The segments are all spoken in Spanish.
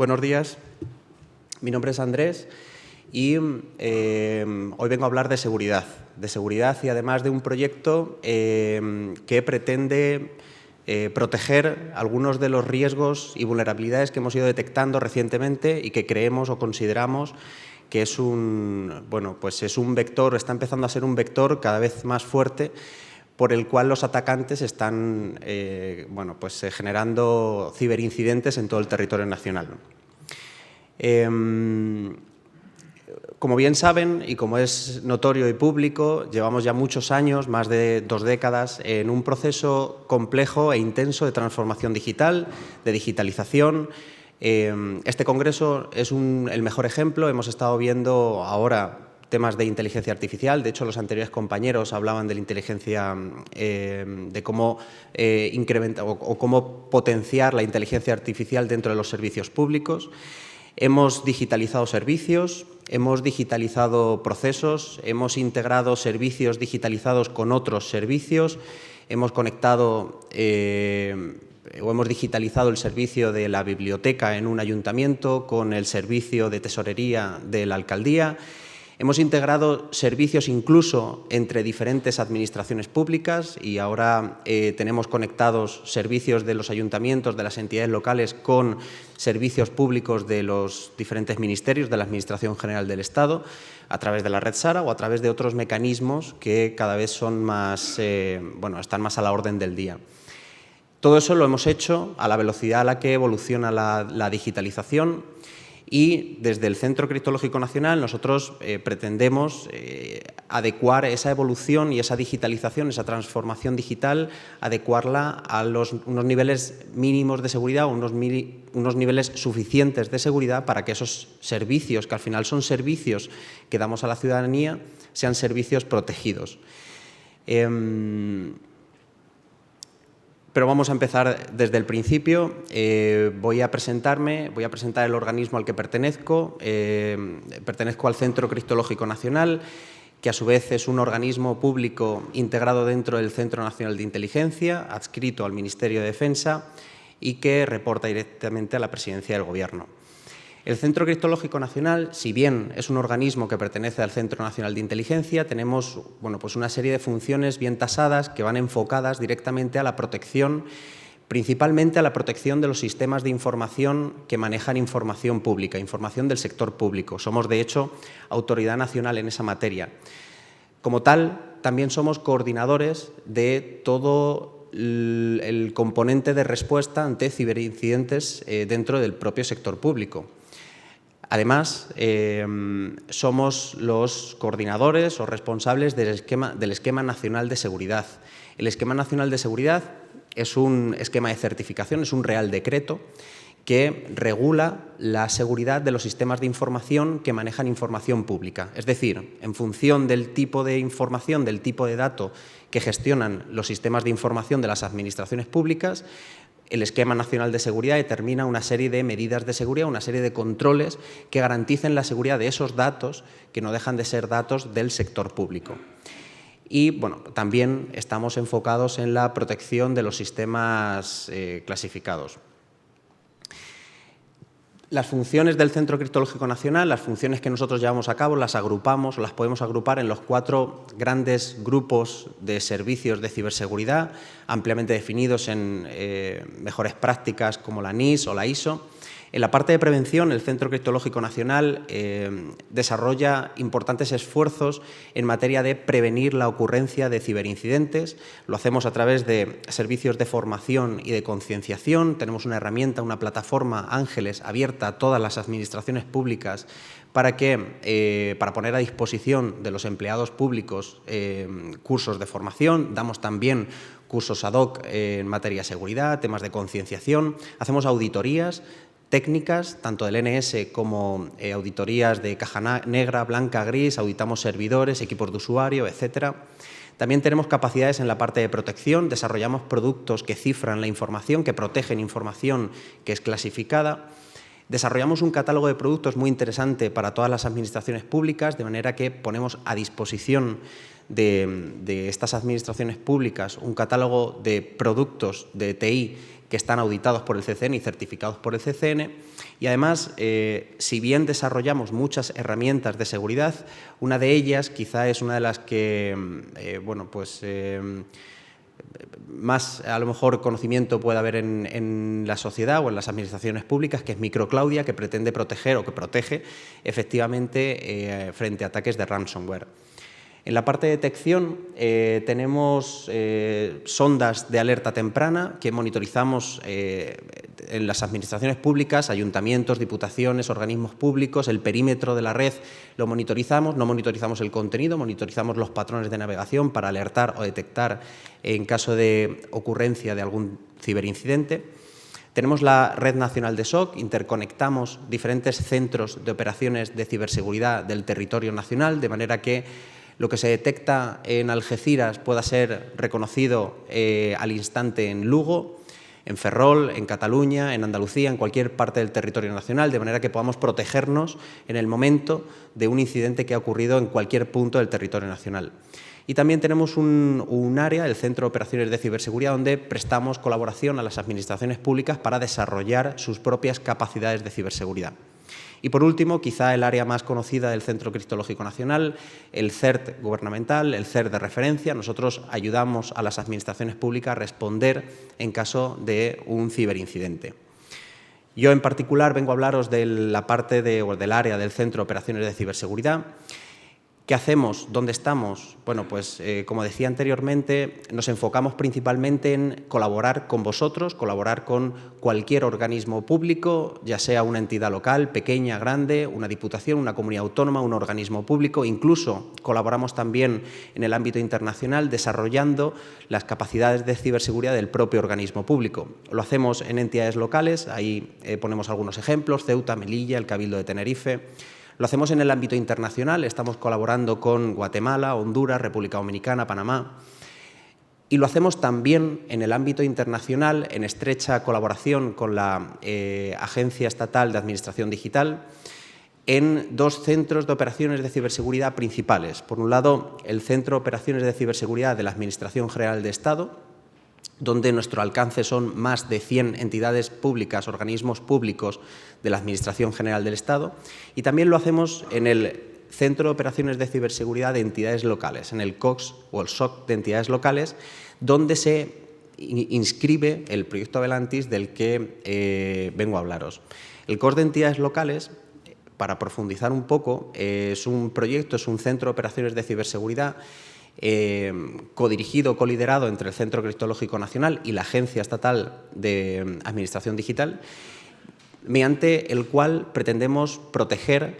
Buenos días, mi nombre es Andrés y hoy vengo a hablar de seguridad y además de un proyecto que pretende proteger algunos de los riesgos y vulnerabilidades que hemos ido detectando recientemente y que creemos o consideramos que es un vector, está empezando a ser un vector cada vez más fuerte por el cual los atacantes están generando ciberincidentes en todo el territorio nacional. Como bien saben y como es notorio y público, llevamos ya muchos años, más de 2 décadas, en un proceso complejo e intenso de transformación digital, de digitalización. Este congreso es el mejor ejemplo. Hemos estado viendo ahora temas de inteligencia artificial. De hecho, los anteriores compañeros hablaban de la inteligencia, de cómo incrementar o cómo potenciar la inteligencia artificial dentro de los servicios públicos. Hemos digitalizado servicios, hemos digitalizado procesos, hemos integrado servicios digitalizados con otros servicios, hemos conectado o hemos digitalizado el servicio de la biblioteca en un ayuntamiento con el servicio de tesorería de la alcaldía. Hemos integrado servicios incluso entre diferentes administraciones públicas y ahora tenemos conectados servicios de los ayuntamientos, de las entidades locales con servicios públicos de los diferentes ministerios de la Administración General del Estado a través de la red SARA o a través de otros mecanismos que cada vez son más, están más a la orden del día. Todo eso lo hemos hecho a la velocidad a la que evoluciona la digitalización. Y desde el Centro Criptológico Nacional nosotros pretendemos adecuar esa evolución y esa digitalización, esa transformación digital, adecuarla a unos niveles mínimos de seguridad o unos niveles suficientes de seguridad para que esos servicios, que al final son servicios que damos a la ciudadanía, sean servicios protegidos. Pero vamos a empezar desde el principio. Voy a presentar el organismo al que pertenezco. Pertenezco al Centro Criptológico Nacional, que a su vez es un organismo público integrado dentro del Centro Nacional de Inteligencia, adscrito al Ministerio de Defensa y que reporta directamente a la Presidencia del Gobierno. El Centro Criptológico Nacional, si bien es un organismo que pertenece al Centro Nacional de Inteligencia, tenemos una serie de funciones bien tasadas que van enfocadas directamente a la protección, principalmente a la protección de los sistemas de información que manejan información pública, información del sector público. Somos, de hecho, autoridad nacional en esa materia. Como tal, también somos coordinadores de todo el componente de respuesta ante ciberincidentes dentro del propio sector público. Además, somos los coordinadores o responsables del Esquema Nacional de Seguridad. El Esquema Nacional de Seguridad es un esquema de certificación, es un Real Decreto que regula la seguridad de los sistemas de información que manejan información pública. Es decir, en función del tipo de información, del tipo de dato que gestionan los sistemas de información de las administraciones públicas, el Esquema Nacional de Seguridad determina una serie de medidas de seguridad, una serie de controles que garanticen la seguridad de esos datos que no dejan de ser datos del sector público. Y también estamos enfocados en la protección de los sistemas clasificados. Las funciones del Centro Criptológico Nacional, las funciones que nosotros llevamos a cabo, las agrupamos o las podemos agrupar en los 4 grandes grupos de servicios de ciberseguridad, ampliamente definidos en mejores prácticas como la NIS o la ISO. En la parte de prevención, el Centro Criptológico Nacional desarrolla importantes esfuerzos en materia de prevenir la ocurrencia de ciberincidentes. Lo hacemos a través de servicios de formación y de concienciación. Tenemos una herramienta, una plataforma Ángeles abierta a todas las administraciones públicas para poner a disposición de los empleados públicos cursos de formación. Damos también cursos ad hoc en materia de seguridad, temas de concienciación. Hacemos auditorías técnicas, tanto del NS como auditorías de caja negra, blanca, gris, auditamos servidores, equipos de usuario, etcétera. También tenemos capacidades en la parte de protección, desarrollamos productos que cifran la información, que protegen información que es clasificada. Desarrollamos un catálogo de productos muy interesante para todas las administraciones públicas, de manera que ponemos a disposición de estas administraciones públicas un catálogo de productos de TI que están auditados por el CCN y certificados por el CCN. Y además, si bien desarrollamos muchas herramientas de seguridad, una de ellas quizá es una de las que, más a lo mejor conocimiento puede haber en la sociedad o en las administraciones públicas, que es Microclaudia, que pretende proteger o que protege efectivamente frente a ataques de ransomware. En la parte de detección tenemos sondas de alerta temprana que monitorizamos en las administraciones públicas, ayuntamientos, diputaciones, organismos públicos, el perímetro de la red lo monitorizamos, no monitorizamos el contenido, monitorizamos los patrones de navegación para alertar o detectar en caso de ocurrencia de algún ciberincidente. Tenemos la Red Nacional de SOC, interconectamos diferentes centros de operaciones de ciberseguridad del territorio nacional, de manera que lo que se detecta en Algeciras pueda ser reconocido al instante en Lugo, en Ferrol, en Cataluña, en Andalucía, en cualquier parte del territorio nacional, de manera que podamos protegernos en el momento de un incidente que ha ocurrido en cualquier punto del territorio nacional. Y también tenemos un área, el Centro de Operaciones de Ciberseguridad, donde prestamos colaboración a las administraciones públicas para desarrollar sus propias capacidades de ciberseguridad. Y, por último, quizá el área más conocida del Centro Criptológico Nacional, el CERT gubernamental, el CERT de referencia. Nosotros ayudamos a las administraciones públicas a responder en caso de un ciberincidente. Yo, en particular, vengo a hablaros de la parte del área del Centro de Operaciones de Ciberseguridad. ¿Qué hacemos? ¿Dónde estamos? Bueno, pues como decía anteriormente, nos enfocamos principalmente en colaborar con vosotros, colaborar con cualquier organismo público, ya sea una entidad local, pequeña, grande, una diputación, una comunidad autónoma, un organismo público. Incluso colaboramos también en el ámbito internacional desarrollando las capacidades de ciberseguridad del propio organismo público. Lo hacemos en entidades locales, ahí ponemos algunos ejemplos: Ceuta, Melilla, el Cabildo de Tenerife. Lo hacemos en el ámbito internacional, estamos colaborando con Guatemala, Honduras, República Dominicana, Panamá. Y lo hacemos también en el ámbito internacional, en estrecha colaboración con la Agencia Estatal de Administración Digital, en dos centros de operaciones de ciberseguridad principales. Por un lado, el Centro de Operaciones de Ciberseguridad de la Administración General de Estado, donde nuestro alcance son más de 100 entidades públicas, organismos públicos de la Administración General del Estado, y también lo hacemos en el Centro de Operaciones de Ciberseguridad de Entidades Locales, en el COCS o el SOC de Entidades Locales, donde se inscribe el proyecto Velantis del que vengo a hablaros. El COCS de Entidades Locales, para profundizar un poco, es un proyecto, es un centro de operaciones de ciberseguridad codirigido, coliderado entre el Centro Criptológico Nacional y la Agencia Estatal de Administración Digital, mediante el cual pretendemos proteger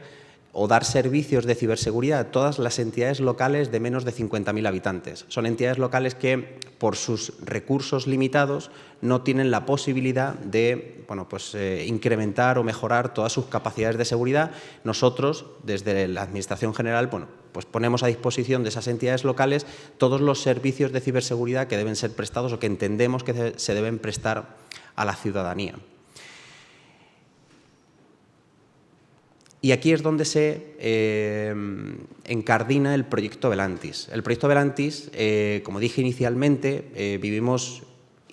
o dar servicios de ciberseguridad a todas las entidades locales de menos de 50.000 habitantes. Son entidades locales que, por sus recursos limitados, no tienen la posibilidad de incrementar o mejorar todas sus capacidades de seguridad. Nosotros, desde la Administración General, pues ponemos a disposición de esas entidades locales todos los servicios de ciberseguridad que deben ser prestados o que entendemos que se deben prestar a la ciudadanía. Y aquí es donde se encardina el proyecto Velantis. El proyecto Velantis, como dije inicialmente, vivimos,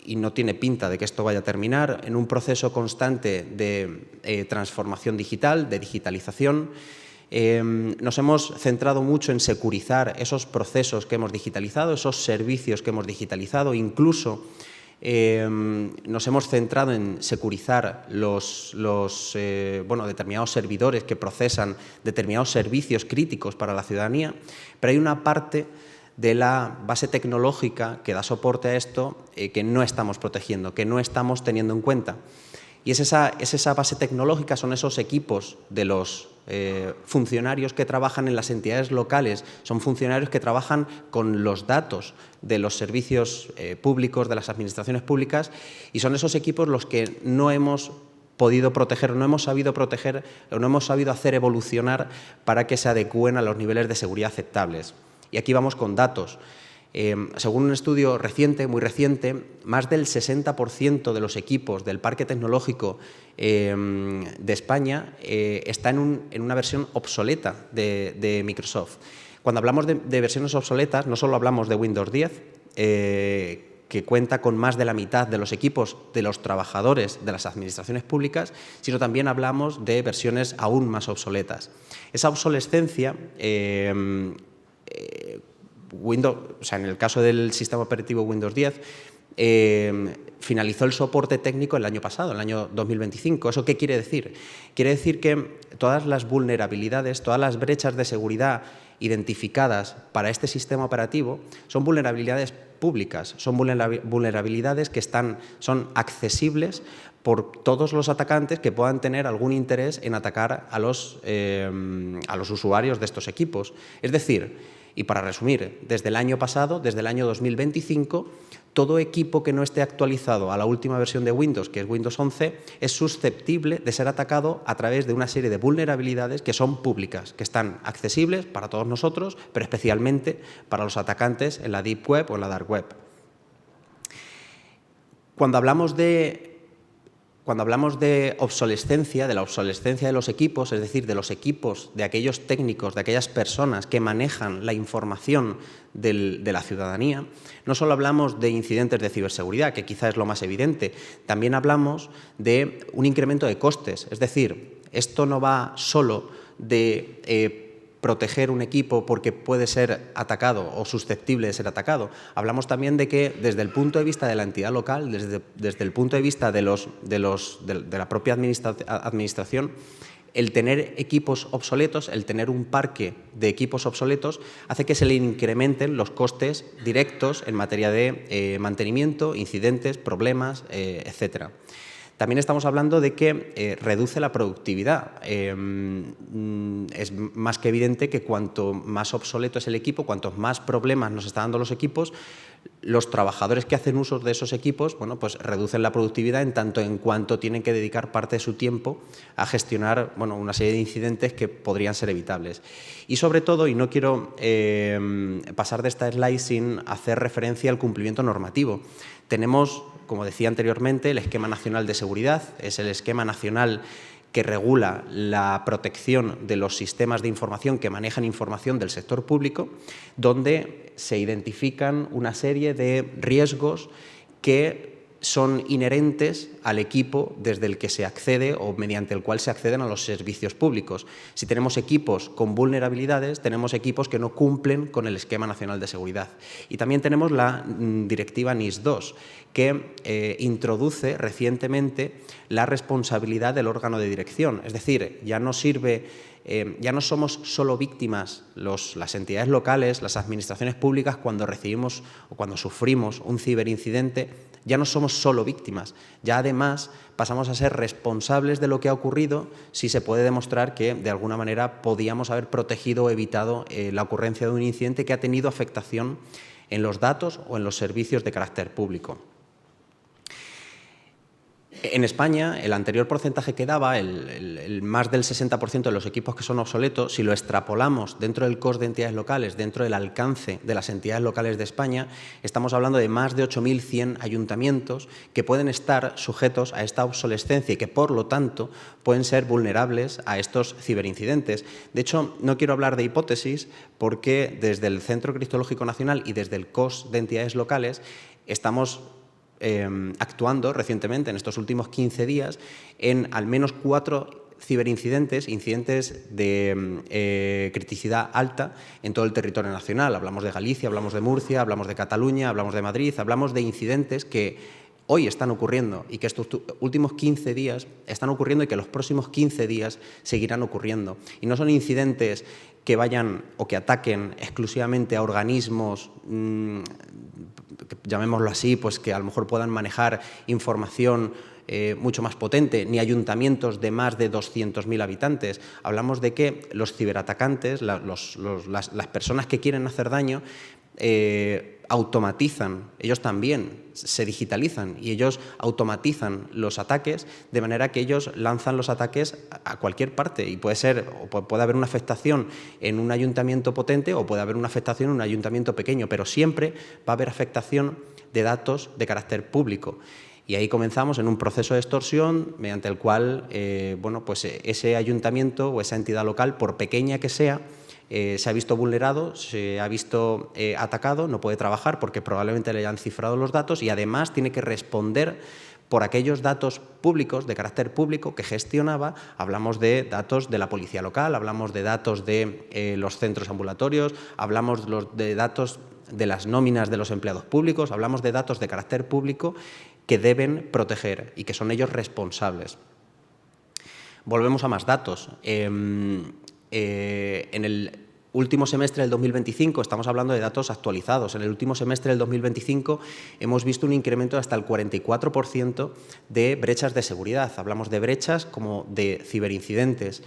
y no tiene pinta de que esto vaya a terminar, en un proceso constante de transformación digital, de digitalización. Nos hemos centrado mucho en securizar esos procesos que hemos digitalizado, esos servicios que hemos digitalizado, incluso nos hemos centrado en securizar los determinados servidores que procesan determinados servicios críticos para la ciudadanía, pero hay una parte de la base tecnológica que da soporte a esto que no estamos protegiendo, que no estamos teniendo en cuenta. Y es esa base tecnológica, son esos equipos de los funcionarios que trabajan en las entidades locales, son funcionarios que trabajan con los datos de los servicios públicos, de las administraciones públicas, y son esos equipos los que no hemos podido proteger, no hemos sabido proteger o no hemos sabido hacer evolucionar para que se adecúen a los niveles de seguridad aceptables. Y aquí vamos con datos. Según un estudio reciente, muy reciente, más del 60% de los equipos del parque tecnológico de España está en una versión obsoleta de Microsoft. Cuando hablamos de versiones obsoletas, no solo hablamos de Windows 10, que cuenta con más de la mitad de los equipos de los trabajadores de las administraciones públicas, sino también hablamos de versiones aún más obsoletas. Esa obsolescencia, Windows, o sea, en el caso del sistema operativo Windows 10, finalizó el soporte técnico el año pasado, el año 2025. ¿Eso qué quiere decir? Quiere decir que todas las vulnerabilidades, todas las brechas de seguridad identificadas para este sistema operativo son vulnerabilidades públicas, son vulnerabilidades que son accesibles por todos los atacantes que puedan tener algún interés en atacar a los usuarios de estos equipos. Es decir, y para resumir, desde el año pasado, desde el año 2025, todo equipo que no esté actualizado a la última versión de Windows, que es Windows 11, es susceptible de ser atacado a través de una serie de vulnerabilidades que son públicas, que están accesibles para todos nosotros, pero especialmente para los atacantes en la Deep Web o en la Dark Web. Cuando hablamos de obsolescencia, de la obsolescencia de los equipos, es decir, de los equipos de aquellos técnicos, de aquellas personas que manejan la información de la ciudadanía, no solo hablamos de incidentes de ciberseguridad, que quizá es lo más evidente, también hablamos de un incremento de costes. Es decir, esto no va solo de proteger un equipo porque puede ser atacado o susceptible de ser atacado. Hablamos también de que desde el punto de vista de la entidad local, desde el punto de vista de la propia administración, el tener equipos obsoletos, el tener un parque de equipos obsoletos, hace que se le incrementen los costes directos en materia de mantenimiento, incidentes, problemas, etcétera. También estamos hablando de que reduce la productividad. Es más que evidente que cuanto más obsoleto es el equipo, cuantos más problemas nos están dando los equipos, los trabajadores que hacen uso de esos equipos, bueno, pues reducen la productividad en tanto en cuanto tienen que dedicar parte de su tiempo a gestionar, bueno, una serie de incidentes que podrían ser evitables. Y sobre todo, y no quiero pasar de esta slide sin hacer referencia al cumplimiento normativo. Tenemos, como decía anteriormente, el Esquema Nacional de Seguridad, es el esquema nacional que regula la protección de los sistemas de información que manejan información del sector público, donde se identifican una serie de riesgos que son inherentes al equipo desde el que se accede o mediante el cual se acceden a los servicios públicos. Si tenemos equipos con vulnerabilidades, tenemos equipos que no cumplen con el Esquema Nacional de Seguridad. Y también tenemos la directiva NIS2, que introduce recientemente la responsabilidad del órgano de dirección. Es decir, ya no somos solo víctimas las entidades locales, las administraciones públicas, cuando recibimos o cuando sufrimos un ciberincidente, ya no somos solo víctimas, ya además pasamos a ser responsables de lo que ha ocurrido si se puede demostrar que de alguna manera podíamos haber protegido o evitado la ocurrencia de un incidente que ha tenido afectación en los datos o en los servicios de carácter público. En España, el anterior porcentaje que daba, el más del 60% de los equipos que son obsoletos, si lo extrapolamos dentro del coste de entidades locales, dentro del alcance de las entidades locales de España, estamos hablando de más de 8.100 ayuntamientos que pueden estar sujetos a esta obsolescencia y que, por lo tanto, pueden ser vulnerables a estos ciberincidentes. De hecho, no quiero hablar de hipótesis porque desde el Centro Criptológico Nacional y desde el COS de entidades locales estamos actuando recientemente, en estos últimos 15 días, en al menos 4 ciberincidentes, incidentes de criticidad alta en todo el territorio nacional. Hablamos de Galicia, hablamos de Murcia, hablamos de Cataluña, hablamos de Madrid, hablamos de incidentes que hoy están ocurriendo y que estos últimos 15 días están ocurriendo y que los próximos 15 días seguirán ocurriendo. Y no son incidentes que vayan o que ataquen exclusivamente a organismos, llamémoslo así, pues que a lo mejor puedan manejar información mucho más potente, ni ayuntamientos de más de 200.000 habitantes. Hablamos de que los ciberatacantes, las personas que quieren hacer daño, automatizan, ellos también se digitalizan y ellos automatizan los ataques de manera que ellos lanzan los ataques a cualquier parte y puede haber una afectación en un ayuntamiento potente o puede haber una afectación en un ayuntamiento pequeño, pero siempre va a haber afectación de datos de carácter público. Y ahí comenzamos en un proceso de extorsión mediante el cual bueno, pues ese ayuntamiento o esa entidad local, por pequeña que sea, se ha visto vulnerado, se ha visto atacado, no puede trabajar porque probablemente le hayan cifrado los datos y además tiene que responder por aquellos datos públicos, de carácter público, que gestionaba. Hablamos de datos de la policía local, hablamos de datos de los centros ambulatorios, hablamos de datos de las nóminas de los empleados públicos, hablamos de datos de carácter público que deben proteger y que son ellos responsables. Volvemos a más datos. En el último semestre del 2025, estamos hablando de datos actualizados, en el último semestre del 2025 hemos visto un incremento de hasta el 44% de brechas de seguridad. Hablamos de brechas como de ciberincidentes.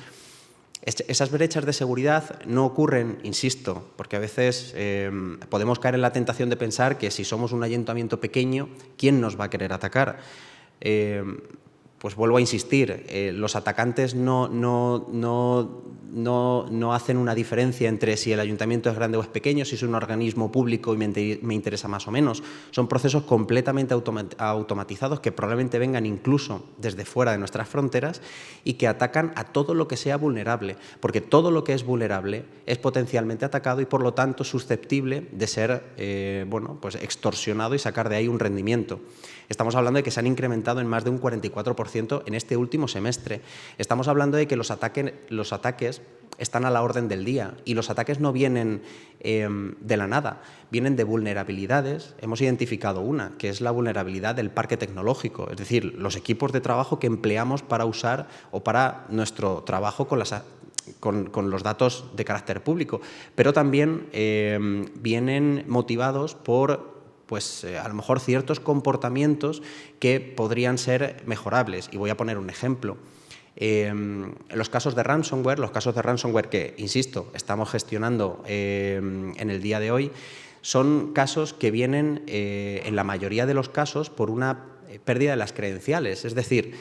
Esas brechas de seguridad no ocurren, insisto, porque a veces podemos caer en la tentación de pensar que si somos un ayuntamiento pequeño, ¿quién nos va a querer atacar? Pues vuelvo a insistir, los atacantes no hacen una diferencia entre si el ayuntamiento es grande o es pequeño, si es un organismo público y me interesa más o menos. Son procesos completamente automatizados que probablemente vengan incluso desde fuera de nuestras fronteras y que atacan a todo lo que sea vulnerable, porque todo lo que es vulnerable es potencialmente atacado y por lo tanto susceptible de ser pues extorsionado y sacar de ahí un rendimiento. Estamos hablando de que se han incrementado en más de un 44% en este último semestre. Estamos hablando de que los ataques están a la orden del día y los ataques no vienen de la nada, vienen de vulnerabilidades. Hemos identificado una, que es la vulnerabilidad del parque tecnológico, es decir, los equipos de trabajo que empleamos para usar o para nuestro trabajo con los datos de carácter público, pero también vienen motivados por a lo mejor ciertos comportamientos que podrían ser mejorables. Y voy a poner un ejemplo. Los casos de ransomware que, insisto, estamos gestionando en el día de hoy, son casos que vienen, en la mayoría de los casos, por una pérdida de las credenciales. Es decir,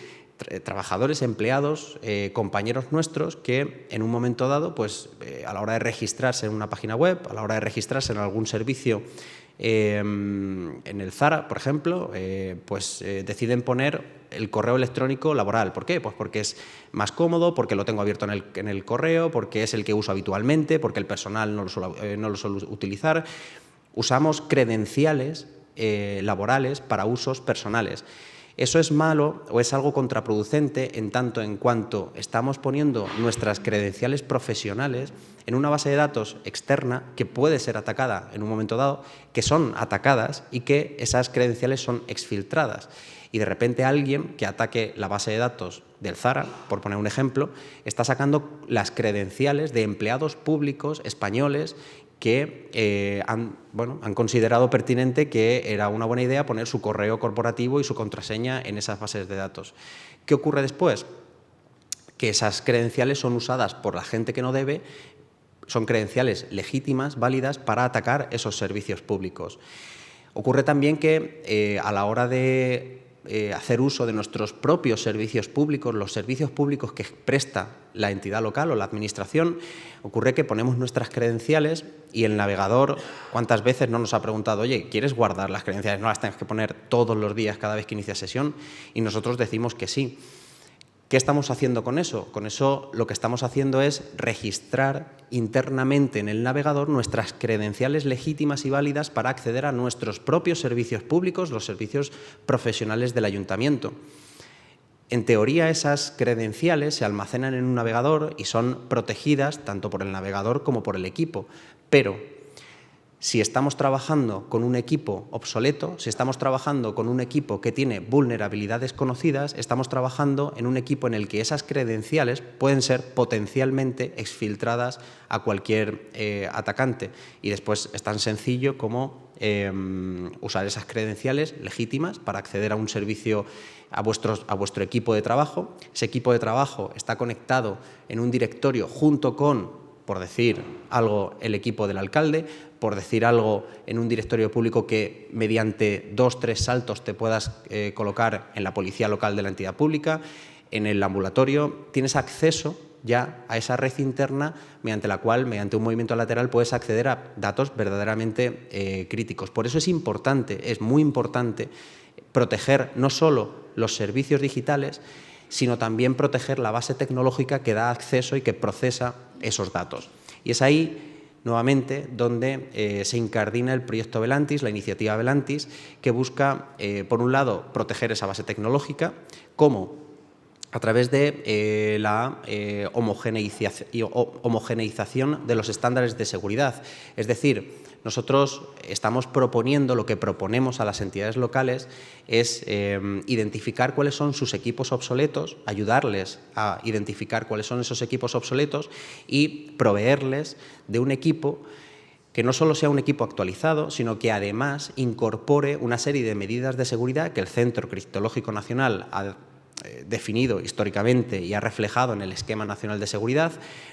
trabajadores, empleados, compañeros nuestros que en un momento dado, a la hora de registrarse en una página web, a la hora de registrarse en algún servicio, en el Zara, por ejemplo, deciden poner el correo electrónico laboral. ¿Por qué? Pues porque es más cómodo, porque lo tengo abierto en el correo, porque es el que uso habitualmente, porque el personal no lo suele utilizar. Usamos credenciales laborales para usos personales. ¿Eso es malo o es algo contraproducente en tanto en cuanto estamos poniendo nuestras credenciales profesionales en una base de datos externa que puede ser atacada en un momento dado, que son atacadas y que esas credenciales son exfiltradas? Y de repente alguien que ataque la base de datos del Zara, por poner un ejemplo, está sacando las credenciales de empleados públicos españoles que han considerado pertinente que era una buena idea poner su correo corporativo y su contraseña en esas bases de datos. ¿Qué ocurre después? Que esas credenciales son usadas por la gente que no debe, son credenciales legítimas, válidas, para atacar esos servicios públicos. Ocurre también que a la hora de hacer uso de nuestros propios servicios públicos, los servicios públicos que presta la entidad local o la administración, ocurre que ponemos nuestras credenciales y el navegador, ¿cuántas veces no nos ha preguntado, oye, ¿quieres guardar las credenciales? No las tengas que poner todos los días cada vez que inicia sesión, y nosotros decimos que sí. ¿Qué estamos haciendo con eso? Con eso lo que estamos haciendo es registrar internamente en el navegador nuestras credenciales legítimas y válidas para acceder a nuestros propios servicios públicos, los servicios profesionales del ayuntamiento. En teoría, esas credenciales se almacenan en un navegador y son protegidas tanto por el navegador como por el equipo, pero si estamos trabajando con un equipo obsoleto, si estamos trabajando con un equipo que tiene vulnerabilidades conocidas, estamos trabajando en un equipo en el que esas credenciales pueden ser potencialmente exfiltradas a cualquier atacante. Y después es tan sencillo como usar esas credenciales legítimas para acceder a un servicio a vuestro equipo de trabajo. Ese equipo de trabajo está conectado en un directorio junto con, por decir algo, el equipo del alcalde, por decir algo, en un directorio público que mediante 2 o 3 saltos te puedas colocar en la policía local de la entidad pública, en el ambulatorio. Tienes acceso ya a esa red interna mediante la cual, mediante un movimiento lateral, puedes acceder a datos verdaderamente críticos. Por eso es importante, es muy importante, proteger no solo los servicios digitales, sino también proteger la base tecnológica que da acceso y que procesa esos datos. Y es ahí, nuevamente, donde se incardina el proyecto Belantis, la iniciativa Belantis, que busca, por un lado, proteger esa base tecnológica, como a través de la homogeneización de los estándares de seguridad. Es decir, nosotros estamos proponiendo, lo que proponemos a las entidades locales es identificar cuáles son sus equipos obsoletos, ayudarles a identificar cuáles son esos equipos obsoletos y proveerles de un equipo que no solo sea un equipo actualizado, sino que además incorpore una serie de medidas de seguridad que el Centro Criptológico Nacional ha definido históricamente y ha reflejado en el Esquema Nacional de Seguridad.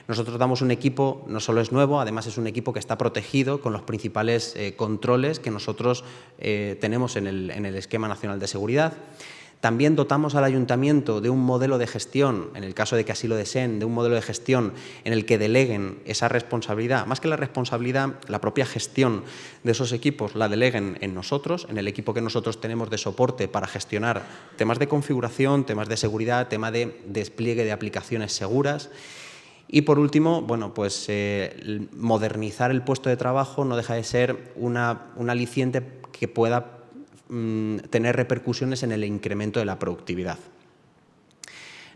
Nosotros damos un equipo, no solo es nuevo, además es un equipo que está protegido con los principales controles que nosotros tenemos en el Esquema Nacional de Seguridad. También dotamos al Ayuntamiento de un modelo de gestión, en el caso de que así lo deseen, de un modelo de gestión en el que deleguen esa responsabilidad, más que la responsabilidad, la propia gestión de esos equipos la deleguen en nosotros, en el equipo que nosotros tenemos de soporte para gestionar temas de configuración, temas de seguridad, tema de despliegue de aplicaciones seguras. Y por último, bueno, pues modernizar el puesto de trabajo no deja de ser un aliciente que pueda tener repercusiones en el incremento de la productividad.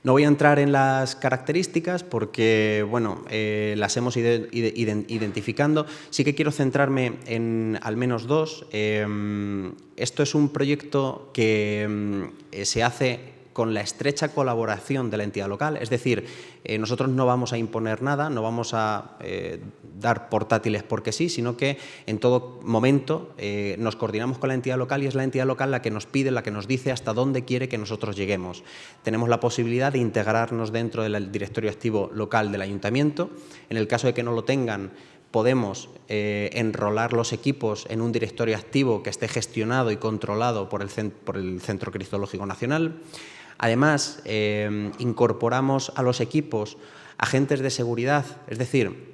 No voy a entrar en las características porque, bueno, las hemos ido identificando. Sí que quiero centrarme en al menos dos. Esto es un proyecto que se hace con la estrecha colaboración de la entidad local, es decir, nosotros no vamos a imponer nada, no vamos a dar portátiles porque sí, sino que en todo momento nos coordinamos con la entidad local y es la entidad local la que nos pide, la que nos dice hasta dónde quiere que nosotros lleguemos. Tenemos la posibilidad de integrarnos dentro del directorio activo local del Ayuntamiento. En el caso de que no lo tengan, podemos enrolar los equipos en un directorio activo que esté gestionado y controlado por el Centro Criptológico Nacional. Además, incorporamos a los equipos agentes de seguridad, es decir,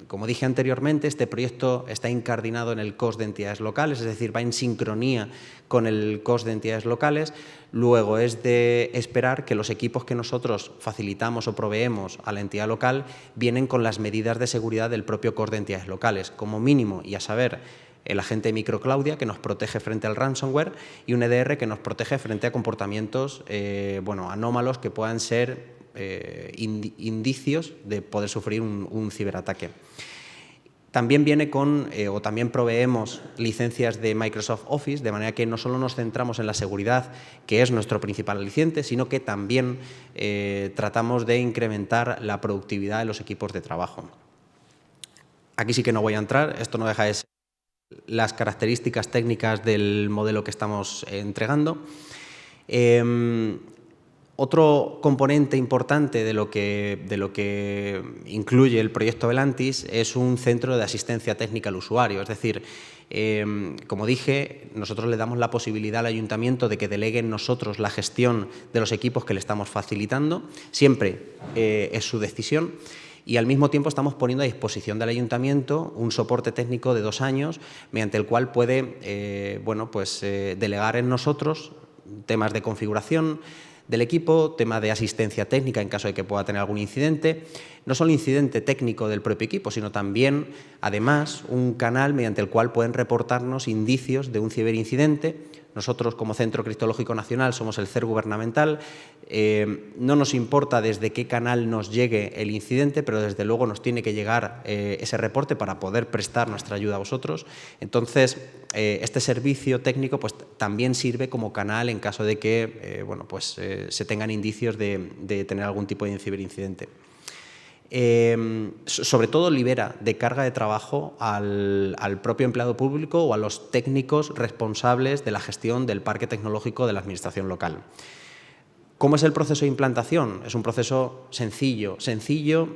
como dije anteriormente, este proyecto está incardinado en el COS de entidades locales, es decir, va en sincronía con el COS de entidades locales. Luego es de esperar que los equipos que nosotros facilitamos o proveemos a la entidad local vienen con las medidas de seguridad del propio COS de entidades locales, como mínimo, y a saber, el agente microclaudia, que nos protege frente al ransomware, y un EDR que nos protege frente a comportamientos anómalos que puedan ser indicios de poder sufrir un ciberataque. También viene también proveemos licencias de Microsoft Office, de manera que no solo nos centramos en la seguridad, que es nuestro principal aliciente, sino que también tratamos de incrementar la productividad de los equipos de trabajo. Aquí sí que no voy a entrar, esto no deja de ser las características técnicas del modelo que estamos entregando. Otro componente importante de lo que incluye el proyecto Belantis es un centro de asistencia técnica al usuario. Es decir, como dije, nosotros le damos la posibilidad al Ayuntamiento de que delegue en nosotros la gestión de los equipos que le estamos facilitando. Siempre es su decisión. Y al mismo tiempo estamos poniendo a disposición del Ayuntamiento un soporte técnico de 2 años mediante el cual puede delegar en nosotros temas de configuración del equipo, tema de asistencia técnica en caso de que pueda tener algún incidente, no solo incidente técnico del propio equipo, sino también, además, un canal mediante el cual pueden reportarnos indicios de un ciberincidente. Nosotros, como Centro Criptológico Nacional, somos el CER gubernamental. No nos importa desde qué canal nos llegue el incidente, pero desde luego nos tiene que llegar ese reporte para poder prestar nuestra ayuda a vosotros. Entonces, este servicio técnico pues, también sirve como canal en caso de que se tengan indicios de tener algún tipo de ciberincidente. Sobre todo libera de carga de trabajo al propio empleado público o a los técnicos responsables de la gestión del parque tecnológico de la administración local. ¿Cómo es el proceso de implantación? Es un proceso sencillo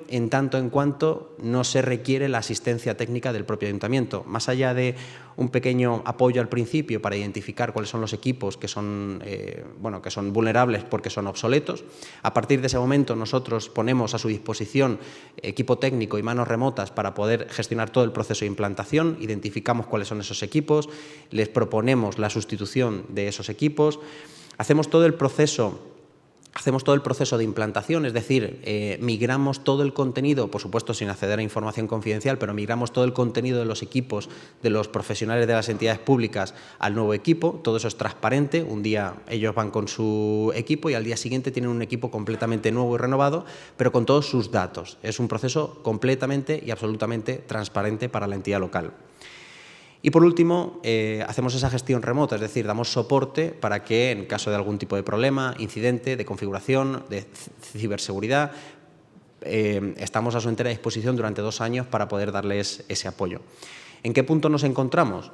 en tanto en cuanto no se requiere la asistencia técnica del propio Ayuntamiento. Más allá de un pequeño apoyo al principio para identificar cuáles son los equipos que son vulnerables porque son obsoletos, a partir de ese momento nosotros ponemos a su disposición equipo técnico y manos remotas para poder gestionar todo el proceso de implantación, identificamos cuáles son esos equipos, les proponemos la sustitución de esos equipos, hacemos todo el proceso Hacemos todo el proceso de implantación, es decir, migramos todo el contenido, por supuesto sin acceder a información confidencial, pero migramos todo el contenido de los equipos, de los profesionales de las entidades públicas al nuevo equipo. Todo eso es transparente. Un día ellos van con su equipo y al día siguiente tienen un equipo completamente nuevo y renovado, pero con todos sus datos. Es un proceso completamente y absolutamente transparente para la entidad local. Y por último, hacemos esa gestión remota, es decir, damos soporte para que en caso de algún tipo de problema, incidente, de configuración, de ciberseguridad, estamos a su entera disposición durante 2 años para poder darles ese apoyo. ¿En qué punto nos encontramos?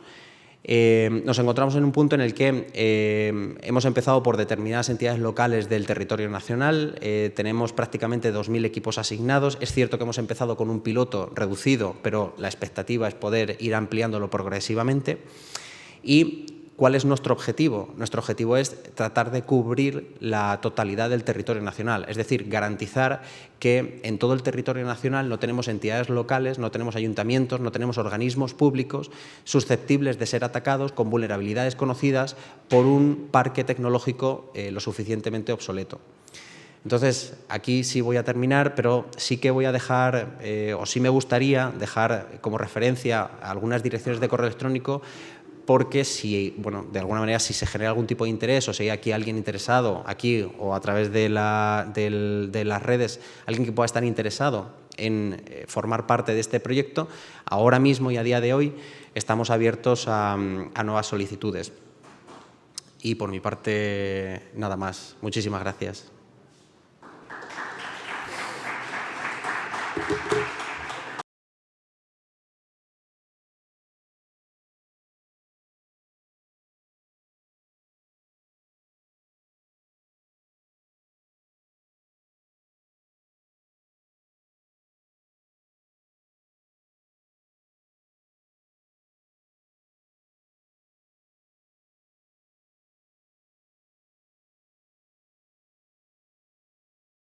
Nos encontramos en un punto en el que hemos empezado por determinadas entidades locales del territorio nacional, tenemos prácticamente 2.000 equipos asignados. Es cierto que hemos empezado con un piloto reducido, pero la expectativa es poder ir ampliándolo progresivamente. ¿Y cuál es nuestro objetivo? Nuestro objetivo es tratar de cubrir la totalidad del territorio nacional, es decir, garantizar que en todo el territorio nacional no tenemos entidades locales, no tenemos ayuntamientos, no tenemos organismos públicos susceptibles de ser atacados con vulnerabilidades conocidas por un parque tecnológico lo suficientemente obsoleto. Entonces, aquí sí voy a terminar, pero sí que voy a dejar, o sí me gustaría dejar como referencia algunas direcciones de correo electrónico, porque si, bueno, de alguna manera, si se genera algún tipo de interés o si hay aquí alguien interesado, aquí o a través de las redes, alguien que pueda estar interesado en formar parte de este proyecto, ahora mismo y a día de hoy estamos abiertos a nuevas solicitudes. Y por mi parte, nada más. Muchísimas gracias.